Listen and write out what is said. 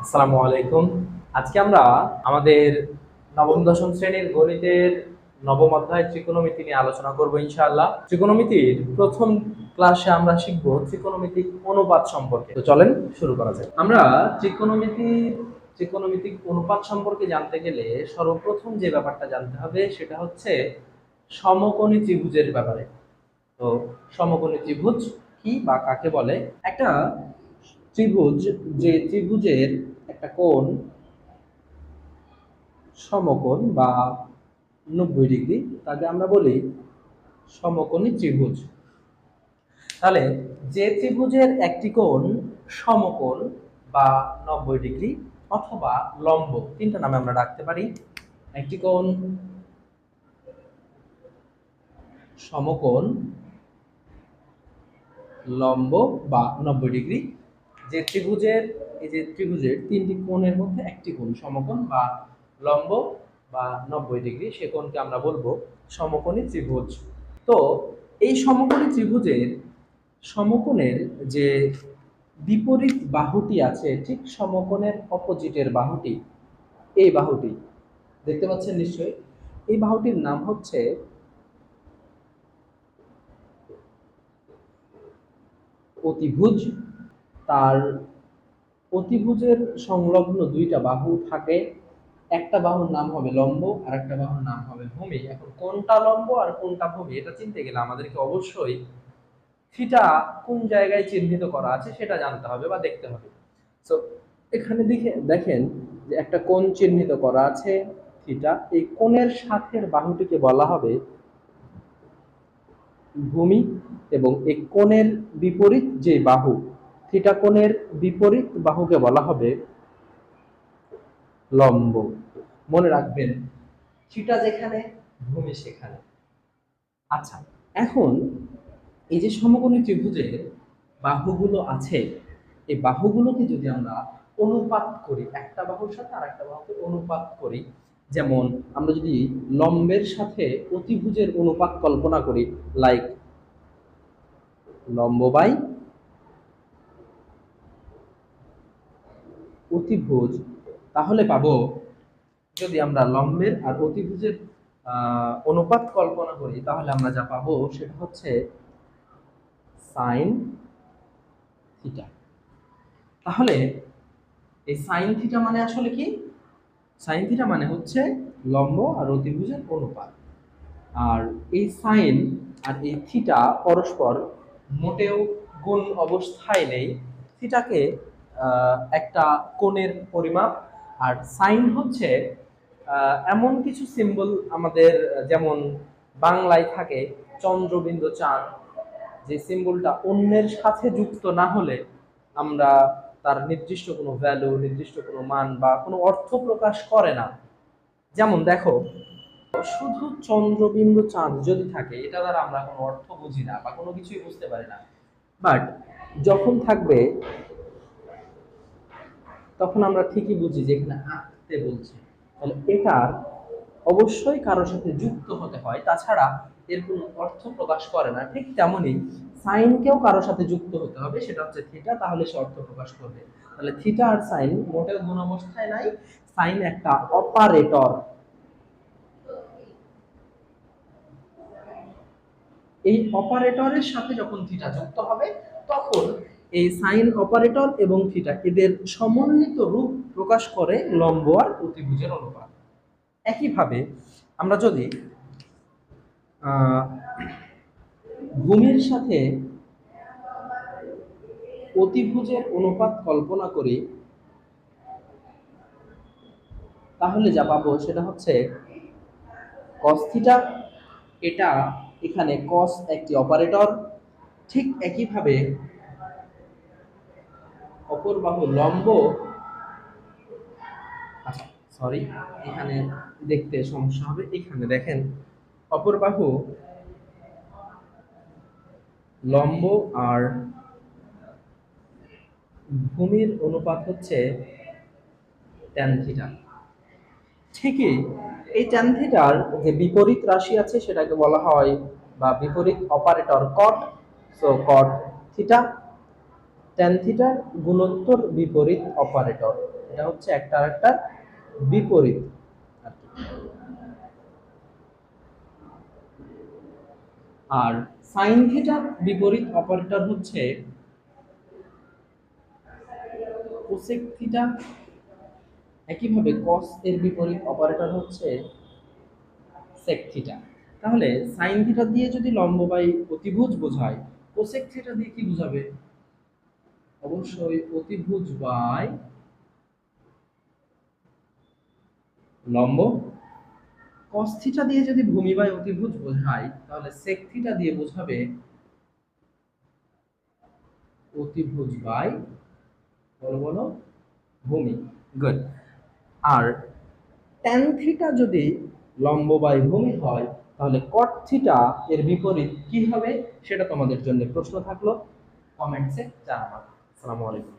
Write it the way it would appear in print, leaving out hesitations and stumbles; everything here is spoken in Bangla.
আসসালামু আলাইকুম। আজকে আমরা আমাদের নবম দশম শ্রেণীর গণিতের নবম অধ্যায় ত্রিকোণমিতি নিয়ে আলোচনা করব ইনশাআল্লাহ। ত্রিকোণমিতির প্রথম ক্লাসে আমরা শিখব ত্রিকোণমিতিক অনুপাত সম্পর্কে। তো চলেন শুরু করা যাক। আমরা ত্রিকোণমিতিক অনুপাত সম্পর্কে জানতে গেলে সর্বপ্রথম যে ব্যাপারটা জানতে হবে সেটা হচ্ছে সমকোণী ত্রিভুজের ব্যাপারে। তো সমকোণী ত্রিভুজ কি বা কাকে বলে? একটা ত্রিভুজ, যে ত্রিভুজের একটা কোণ সমকোণ বা 90 ডিগ্রি, তাকে আমরা বলি সমকোণী ত্রিভুজ। তাহলে যে ত্রিভুজের একটি কোণ সমকোণ বা 90 ডিগ্রি অথবা লম্ব, তিনটা নামে আমরা ডাকতে পারি। একটি কোণ সমকোণ, লম্ব বা 90 ডিগ্রি, যে ত্রিভুজের তিনটি কোণের মধ্যে একটি কোণ সমকোণ বা লম্ব বা 90 ডিগ্রি, সে কোণকে আমরা বলবো সমকোণী ত্রিভুজ। তো এই সমকোণী ত্রিভুজের সমকোণের যে বিপরীত বাহুটি আছে, ঠিক সমকোণের অপোজিটের বাহুটি, এই বাহুটি দেখতে পাচ্ছেন নিশ্চয়ই। এই বাহুটির নাম হচ্ছে অতিভুজ। তার অতিভুজের সংলগ্ন দুইটা বাহু থাকে, একটা বাহুর নাম হবে লম্ব আর একটা বাহুর নাম হবে ভূমি। এখন কোনটা লম্ব আর কোনটা ভূমি এটা চিনতে গেলে আমাদেরকে অবশ্যই থিটা কোন জায়গায় চিহ্নিত করা আছে সেটা জানতে হবে বা দেখতে হবে। সো এখানে দেখেন যে একটা কোণ চিহ্নিত করা আছে থিটা, এই কোণের সাথের বাহুটিকে বলা হবে ভূমি, এবং এই কোণের বিপরীত যে বাহু, থিটা কোণের বিপরীত বাহুকে বলা হবে লম্ব। মনে রাখবেন, থিটা যেখানে ভূমি সেখানে। আচ্ছা, এখন এই যে সমকোণী ত্রিভুজের বাহুগুলো আছে, এই বাহুগুলোকে যদি আমরা অনুপাত করি, একটা বাহুর সাথে আরেকটা বাহুকে অনুপাত করি, যেমন আমরা যদি লম্বের সাথে অতিভুজের অনুপাত কল্পনা করি, লাইক লম্ব বাই অতিভুজ, তাহলে পাবো, যদি আমরা লম্বের আর অতিভুজের অনুপাত কল্পনা করি তাহলে আমরা যা পাবো সেটা হচ্ছে সাইন থিটা। তাহলে এই সাইন থিটা মানে আসলে কি? সাইন থিটা মানে হচ্ছে লম্ব আর অতিভুজের অনুপাত। আর এই সাইন আর এই থিটা পরস্পর মোটেও গুণ অবস্থায় নেই। থিটাকে একটা কোণের পরিমাপ, আর সাইন হচ্ছে এমন কিছু সিম্বল আমাদের, যেমন বাংলায় থাকে চন্দ্রবিন্দু চাঁদ, যে সিম্বলটা অন্যের সাথে যুক্ত না হলে আমরা তার নির্দিষ্ট কোনো ভ্যালু, নির্দিষ্ট কোনো মান বা কোনো অর্থ প্রকাশ করে না। যেমন দেখো, শুধু চন্দ্রবিন্দু চাঁদ যদি থাকে, এটা দ্বারা আমরা কোনো অর্থ বুঝি না বা কোনো কিছুই বুঝতে পারি না। বাট যখন থাকবে তখন আমরা ঠিকই বুঝি যে এখানে আঁকতে বলছে, তাহলে এটার অবশ্যই কারোর সাথে যুক্ত হতে হয়, তাছাড়া এর কোনো অর্থ প্রকাশ করে না। ঠিক তেমনই সাইনকেও কারোর সাথে যুক্ত হতে হবে, সেটা হচ্ছে থিটা, তাহলে সে অর্থ প্রকাশ করবে। তাহলে থিটা আর সাইন মোটেও গুণ অবস্থায় নাই, সাইন একটা অপারেটর। এই অপারেটরের সাথে যখন থিটা যুক্ত হবে তখন এই সাইন অপারেটর এবং থিটা এদের সমন্বিত রূপ প্রকাশ করে লম্ব আর অতিভুজের অনুপাত। একইভাবে আমরা যদি ভূমির সাথে অতিভুজের অনুপাত কল্পনা করি তাহলে যা পাবো সেটা হচ্ছে কস থিটা। এটা এখানে কস একটি অপারেটর। ঠিক একইভাবে অপর বাহু লম্ব, আচ্ছা সরি, এখানে দেখতে সমস্যা হবে, এখানে দেখেন অপর বাহু লম্ব আর ভূমির অনুপাত হচ্ছে ট্যান থিটা। ঠিকই এই ট্যান থিটার যে বিপরীত রাশি আছে সেটাকে বলা হয় বা বিপরীত অপারেটর কট। সো কট থিটা, ট্যান থিটার গুণোত্তর বিপরীত অপারেটর। এটা হচ্ছে একটা আরেকটার বিপরীত আর কি। আর সাইন থিটার বিপরীত অপারেটর হচ্ছে কোসেক থিটা, একইভাবে কস এর বিপরীত অপারেটর হচ্ছে সেক থিটা। তাহলে সাইন থিটা দিয়ে যদি লম্ব বাই অতিভুজ বোঝায়, কোসেক থিটা দিয়ে কি বোঝাবে? অবশ্যই অতিভুজ বাই লম্ব। কস থিটা দিয়ে যদি ভূমি বাই অতিভুজ বোঝায়, তাহলে সেক থিটা দিয়ে বোঝাবে অতিভুজ বাই, বলো বলো, ভূমি। গুড। আর ট্যান থিটা যদি লম্ব বাই ভূমি হয়, তাহলে কট থিটা এর বিপরীত কি হবে সেটা তোমাদের জন্য প্রশ্ন থাকলো, কমেন্টসে জানাবা। আসসালামু আলাইকুম।